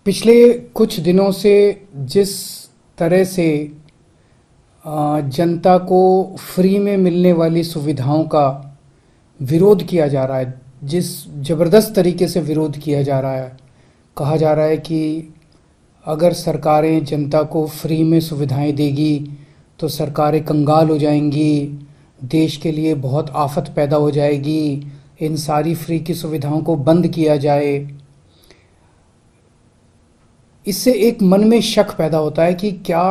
पिछले कुछ दिनों से जिस तरह से जनता को फ्री में मिलने वाली सुविधाओं का विरोध किया जा रहा है, जिस ज़बरदस्त तरीके से विरोध किया जा रहा है, कहा जा रहा है कि अगर सरकारें जनता को फ्री में सुविधाएं देगी तो सरकारें कंगाल हो जाएंगी, देश के लिए बहुत आफत पैदा हो जाएगी, इन सारी फ्री की सुविधाओं को बंद किया जाए। इससे एक मन में शक पैदा होता है कि क्या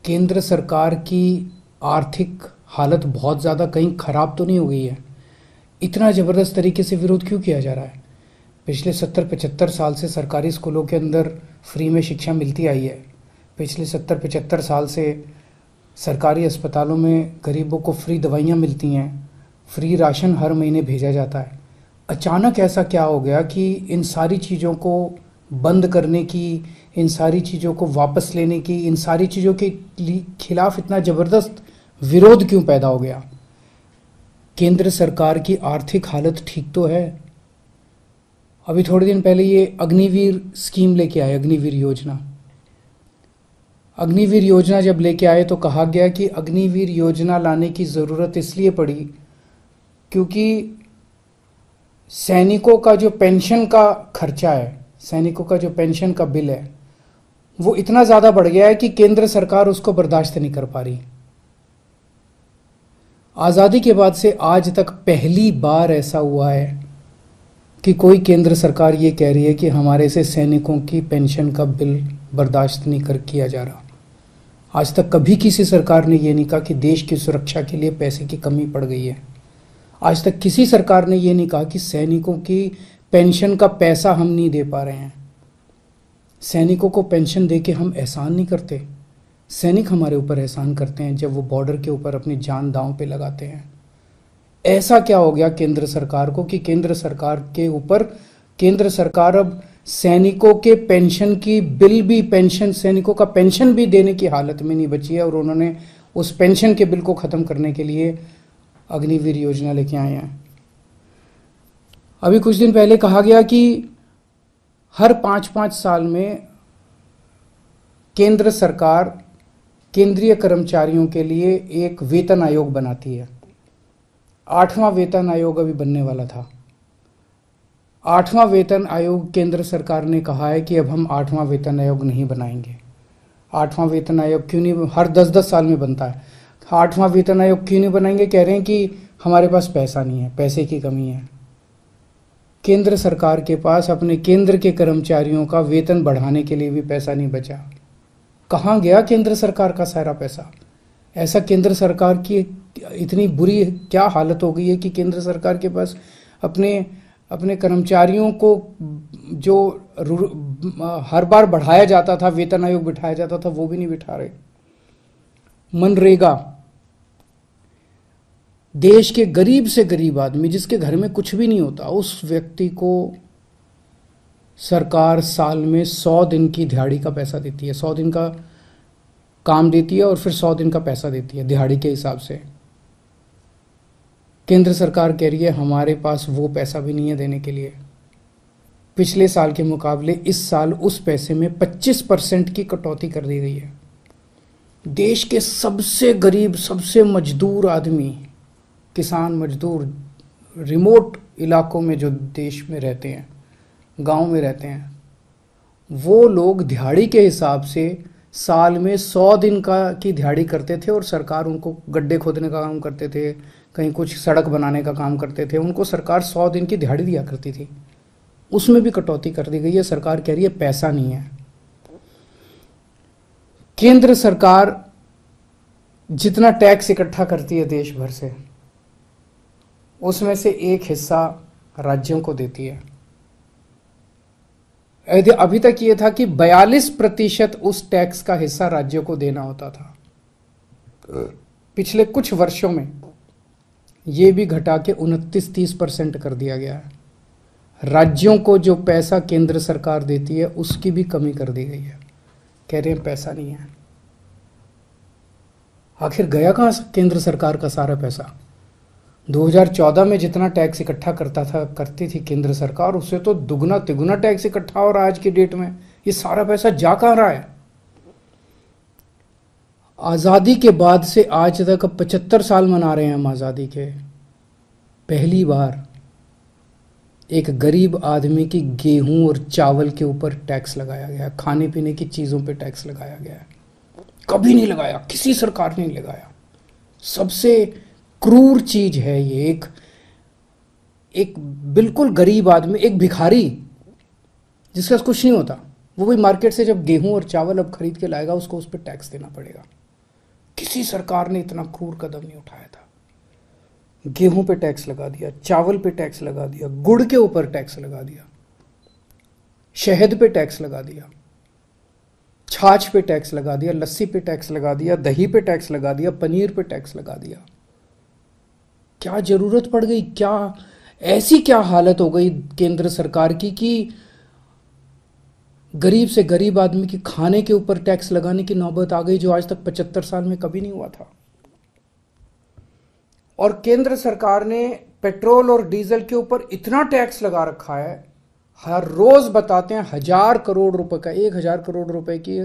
केंद्र सरकार की आर्थिक हालत बहुत ज़्यादा कहीं ख़राब तो नहीं हो गई है। इतना ज़बरदस्त तरीके से विरोध क्यों किया जा रहा है। पिछले 70-75 साल से सरकारी स्कूलों के अंदर फ्री में शिक्षा मिलती आई है। पिछले 70-75 साल से सरकारी अस्पतालों में गरीबों को फ्री दवाइयाँ मिलती हैं, फ्री राशन हर महीने भेजा जाता है। अचानक ऐसा क्या हो गया कि इन सारी चीज़ों को बंद करने की, इन सारी चीज़ों को वापस लेने की, इन सारी चीज़ों के खिलाफ इतना ज़बरदस्त विरोध क्यों पैदा हो गया। केंद्र सरकार की आर्थिक हालत ठीक तो है। अभी थोड़े दिन पहले ये अग्निवीर स्कीम लेके आए, अग्निवीर योजना। अग्निवीर योजना जब लेके आए तो कहा गया कि अग्निवीर योजना लाने की ज़रूरत इसलिए पड़ी क्योंकि सैनिकों का जो पेंशन का खर्चा है, सैनिकों का जो पेंशन का बिल है, वो इतना ज़्यादा बढ़ गया है कि केंद्र सरकार उसको बर्दाश्त नहीं कर पा रही। आज़ादी के बाद से आज तक पहली बार ऐसा हुआ है कि कोई केंद्र सरकार ये कह रही है कि हमारे से सैनिकों की पेंशन का बिल बर्दाश्त नहीं कर किया जा रहा। आज तक कभी किसी सरकार ने ये नहीं कहा कि देश की सुरक्षा के लिए पैसे की कमी पड़ गई है। आज तक किसी सरकार ने ये नहीं कहा कि सैनिकों की पेंशन का पैसा हम नहीं दे पा रहे हैं। सैनिकों को पेंशन दे के हम एहसान नहीं करते। सैनिक हमारे ऊपर एहसान करते हैं जब वो बॉर्डर के ऊपर अपनी जान दांव पे लगाते हैं। ऐसा क्या हो गया केंद्र सरकार को कि केंद्र सरकार के ऊपर केंद्र सरकार अब सैनिकों के पेंशन की बिल भी, पेंशन सैनिकों का पेंशन भी देने की हालत में नहीं बची है, और उन्होंने उस पेंशन के बिल को ख़त्म करने के लिए अग्निवीर योजना लेके आए हैं। अभी कुछ दिन पहले कहा गया कि हर 5-5 साल में केंद्र सरकार केंद्रीय कर्मचारियों के लिए एक वेतन आयोग बनाती है। 8वां वेतन आयोग अभी बनने वाला था। 8वां वेतन आयोग, केंद्र सरकार ने कहा है कि अब हम 8वां वेतन आयोग नहीं बनाएंगे। 8वां वेतन आयोग क्यों नहीं, हर 10-10 साल में बनता है। 8वां वेतन आयोग क्यों नहीं बनाएंगे, कह रहे हैं कि हमारे पास पैसा नहीं है, पैसे की कमी है। केंद्र सरकार के पास अपने केंद्र के कर्मचारियों का वेतन बढ़ाने के लिए भी पैसा नहीं बचा। कहाँ गया केंद्र सरकार का सारा पैसा। ऐसा केंद्र सरकार की इतनी बुरी क्या हालत हो गई है कि केंद्र सरकार के पास अपने कर्मचारियों को जो हर बार बढ़ाया जाता था, वेतन आयोग बिठाया जाता था, वो भी नहीं बिठा रहे। मनरेगा, देश के गरीब से गरीब आदमी जिसके घर में कुछ भी नहीं होता, उस व्यक्ति को सरकार साल में 100 दिन की दिहाड़ी का पैसा देती है। 100 दिन का काम देती है और फिर 100 दिन का पैसा देती है दिहाड़ी के हिसाब से। केंद्र सरकार कह रही है हमारे पास वो पैसा भी नहीं है देने के लिए। पिछले साल के मुकाबले इस साल उस पैसे में 25% की कटौती कर दी गई है। देश के सबसे गरीब, सबसे मजदूर आदमी, किसान मजदूर, रिमोट इलाकों में जो देश में रहते हैं, गांव में रहते हैं, वो लोग दिहाड़ी के हिसाब से साल में 100 दिन की दिहाड़ी करते थे और सरकार उनको गड्ढे खोदने का काम करते थे, कहीं कुछ सड़क बनाने का काम करते थे, उनको सरकार 100 दिन की दिहाड़ी दिया करती थी। उसमें भी कटौती कर दी गई है। सरकार कह रही है पैसा नहीं है। केंद्र सरकार जितना टैक्स इकट्ठा करती है देश भर से, उसमें से एक हिस्सा राज्यों को देती है। अभी तक ये था कि 42% उस टैक्स का हिस्सा राज्यों को देना होता था। पिछले कुछ वर्षों में ये भी घटा के 29-30% कर दिया गया है। राज्यों को जो पैसा केंद्र सरकार देती है उसकी भी कमी कर दी गई है। कह रहे हैं पैसा नहीं है। आखिर गया कहाँ केंद्र सरकार का सारा पैसा। 2014 में जितना टैक्स इकट्ठा करती थी केंद्र सरकार, उससे तो दुगना तिगुना टैक्स इकट्ठा हो रहा है आज की डेट में। ये सारा पैसा जा कहां रहा है? आज़ादी के बाद से आज तक, अब 75 साल मना रहे हैं हम आज़ादी के, पहली बार एक गरीब आदमी की गेहूं और चावल के ऊपर टैक्स लगाया गया, खाने पीने की चीज़ों पे टैक्स लगाया गया है। कभी नहीं लगाया, किसी सरकार ने नहीं लगाया। सबसे क्रूर चीज है ये। एक बिल्कुल गरीब आदमी, एक भिखारी जिसका कुछ नहीं होता, वो भी मार्केट से जब गेहूं और चावल अब खरीद के लाएगा, उसको उस पर टैक्स देना पड़ेगा। किसी सरकार ने इतना क्रूर कदम नहीं उठाया था। गेहूं पे टैक्स लगा दिया, चावल पे टैक्स लगा दिया, गुड़ के ऊपर टैक्स लगा दिया, शहद पे टैक्स लगा दिया, छाछ पे टैक्स लगा दिया, लस्सी पे टैक्स लगा दिया, दही पे टैक्स लगा दिया, पनीर पे टैक्स लगा दिया। क्या जरूरत पड़ गई? क्या ऐसी क्या हालत हो गई केंद्र सरकार की कि गरीब से गरीब आदमी की खाने के ऊपर टैक्स लगाने की नौबत आ गई, जो आज तक 75 साल में कभी नहीं हुआ था। और केंद्र सरकार ने पेट्रोल और डीजल के ऊपर इतना टैक्स लगा रखा है, हर रोज बताते हैं 1000 करोड़ रुपए का, 1000 करोड़ रुपए की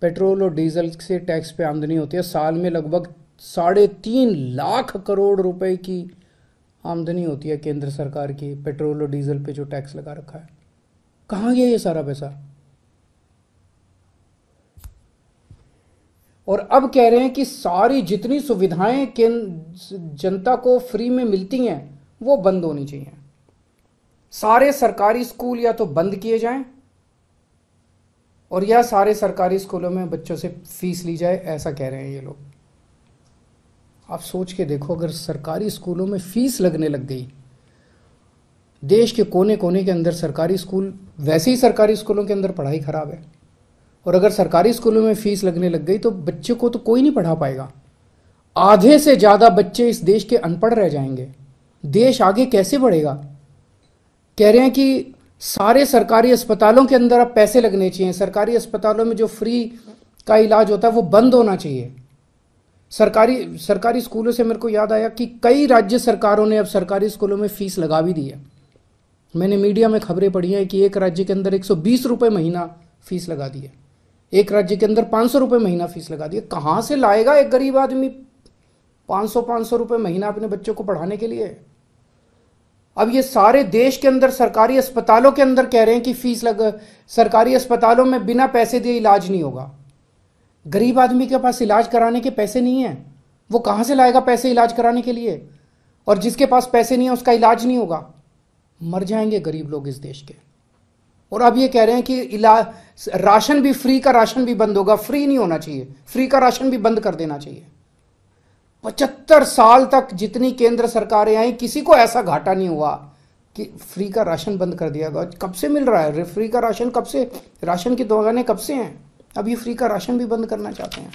पेट्रोल और डीजल से टैक्स पे आमदनी होती है। साल में लगभग 3.5 लाख करोड़ रुपए की आमदनी होती है केंद्र सरकार की, पेट्रोल और डीजल पे जो टैक्स लगा रखा है। कहां गया ये सारा पैसा? और अब कह रहे हैं कि सारी जितनी सुविधाएं जनता को फ्री में मिलती हैं वो बंद होनी चाहिए। सारे सरकारी स्कूल या तो बंद किए जाएं और या सारे सरकारी स्कूलों में बच्चों से फीस ली जाए, ऐसा कह रहे हैं ये लोग। आप सोच के देखो, अगर सरकारी स्कूलों में फीस लगने लग गई, देश के कोने कोने के अंदर सरकारी स्कूल, वैसे ही सरकारी स्कूलों के अंदर पढ़ाई खराब है, और अगर सरकारी स्कूलों में फीस लगने लग गई तो बच्चे को तो कोई नहीं पढ़ा पाएगा। आधे से ज्यादा बच्चे इस देश के अनपढ़ रह जाएंगे। देश आगे कैसे बढ़ेगा? कह रहे हैं कि सारे सरकारी अस्पतालों के अंदर अब पैसे लगने चाहिए, सरकारी अस्पतालों में जो फ्री का इलाज होता है वो बंद होना चाहिए। सरकारी स्कूलों से मेरे को याद आया कि कई राज्य सरकारों ने अब सरकारी स्कूलों में फीस लगा भी दी है। मैंने मीडिया में खबरें पढ़ी हैं कि एक राज्य के अंदर 120 रुपये महीना फीस लगा दी है, एक राज्य के अंदर 500 रुपये महीना फीस लगा दी है। कहां से लाएगा एक गरीब आदमी 500 रुपये महीना अपने बच्चों को पढ़ाने के लिए? अब ये सारे देश के अंदर सरकारी अस्पतालों के अंदर कह रहे हैं कि सरकारी अस्पतालों में बिना पैसे दिए इलाज नहीं होगा। गरीब आदमी के पास इलाज कराने के पैसे नहीं है, वो कहां से लाएगा पैसे इलाज कराने के लिए? और जिसके पास पैसे नहीं है उसका इलाज नहीं होगा। मर जाएंगे गरीब लोग इस देश के। और अब ये कह रहे हैं कि राशन भी, फ्री का राशन भी बंद होगा। फ्री नहीं होना चाहिए, फ्री का राशन भी बंद कर देना चाहिए। 75 साल तक जितनी केंद्र सरकारें आई, किसी को ऐसा घाटा नहीं हुआ कि फ्री का राशन बंद कर दिया गया। कब से मिल रहा है फ्री का राशन? कब से? राशन की दुकानें कब से हैं? अब ये फ्री का राशन भी बंद करना चाहते हैं।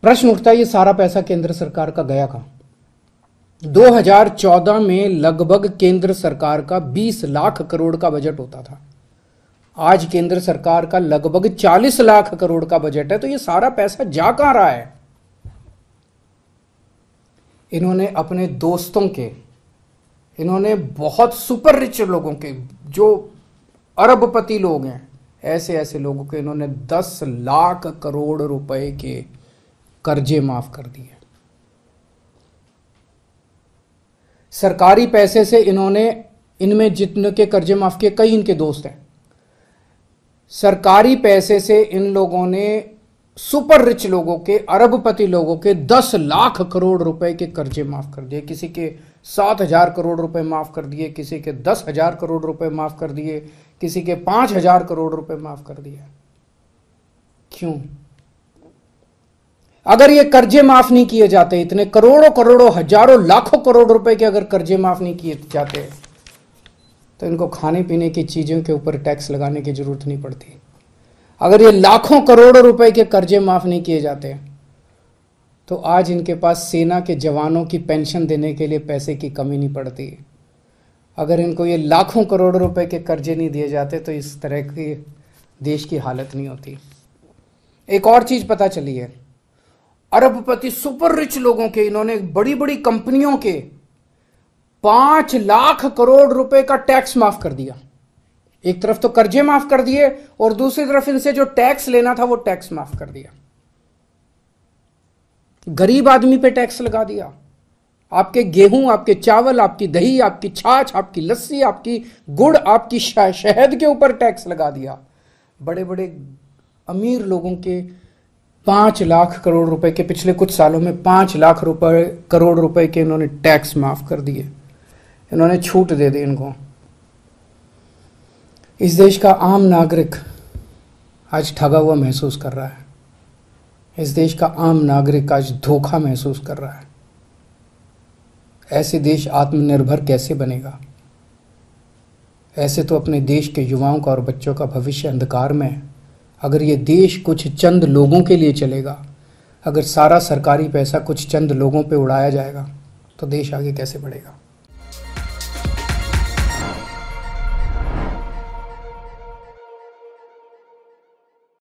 प्रश्न उठता है, ये सारा पैसा केंद्र सरकार का गया कहां? 2014 में लगभग केंद्र सरकार का 20 लाख करोड़ का बजट होता था। आज केंद्र सरकार का लगभग 40 लाख करोड़ का बजट है। तो ये सारा पैसा जा कहां रहा है? इन्होंने अपने दोस्तों के, इन्होंने बहुत सुपर रिच लोगों के, जो अरबपति लोग हैं, ऐसे ऐसे लोगों के इन्होंने 10 लाख करोड़ रुपए के कर्जे माफ कर दिए। सरकारी पैसे से इन्होंने, इनमें जितने के कर्जे माफ किए, कई इनके दोस्त हैं। सरकारी पैसे से इन लोगों ने सुपर रिच लोगों के, अरबपति लोगों के 10 लाख करोड़ रुपए के कर्जे माफ कर दिए। किसी के 7,000 करोड़ रुपए माफ कर दिए, किसी के 10,000 करोड़ रुपए माफ कर दिए, किसी के 5,000 करोड़ रुपए माफ कर दिए। क्यों? अगर ये कर्जे माफ नहीं किए जाते, इतने करोड़ों करोड़ों, हजारों लाखों करोड़ रुपए के अगर कर्जे माफ नहीं किए जाते, तो इनको खाने पीने की चीजों के ऊपर टैक्स लगाने की जरूरत नहीं पड़ती। अगर ये लाखों करोड़ों रुपए के कर्जे माफ नहीं किए जाते, तो आज इनके पास सेना के जवानों की पेंशन देने के लिए पैसे की कमी नहीं पड़ती। अगर इनको ये लाखों करोड़ रुपए के कर्जे नहीं दिए जाते, तो इस तरह की देश की हालत नहीं होती। एक और चीज पता चली है, अरबपति सुपर रिच लोगों के, इन्होंने बड़ी बड़ी कंपनियों के 5 लाख करोड़ रुपए का टैक्स माफ कर दिया। एक तरफ तो कर्जे माफ कर दिए और दूसरी तरफ इनसे जो टैक्स लेना था वो टैक्स माफ कर दिया। गरीब आदमी पे टैक्स लगा दिया। आपके गेहूं, आपके चावल, आपकी दही, आपकी छाछ, आपकी लस्सी, आपकी गुड़, आपकी शहद के ऊपर टैक्स लगा दिया। बड़े बड़े अमीर लोगों के 5 लाख करोड़ रुपए के पिछले कुछ सालों में 5 लाख करोड़ रुपए के इन्होंने टैक्स माफ कर दिए। इन्होंने छूट दे दी इनको। इस देश का आम नागरिक आज ठगा हुआ महसूस कर रहा है। इस देश का आम नागरिक आज धोखा महसूस कर रहा है। ऐसे देश आत्मनिर्भर कैसे बनेगा? ऐसे तो अपने देश के युवाओं का और बच्चों का भविष्य अंधकार में है। अगर ये देश कुछ चंद लोगों के लिए चलेगा, अगर सारा सरकारी पैसा कुछ चंद लोगों पे उड़ाया जाएगा, तो देश आगे कैसे बढ़ेगा?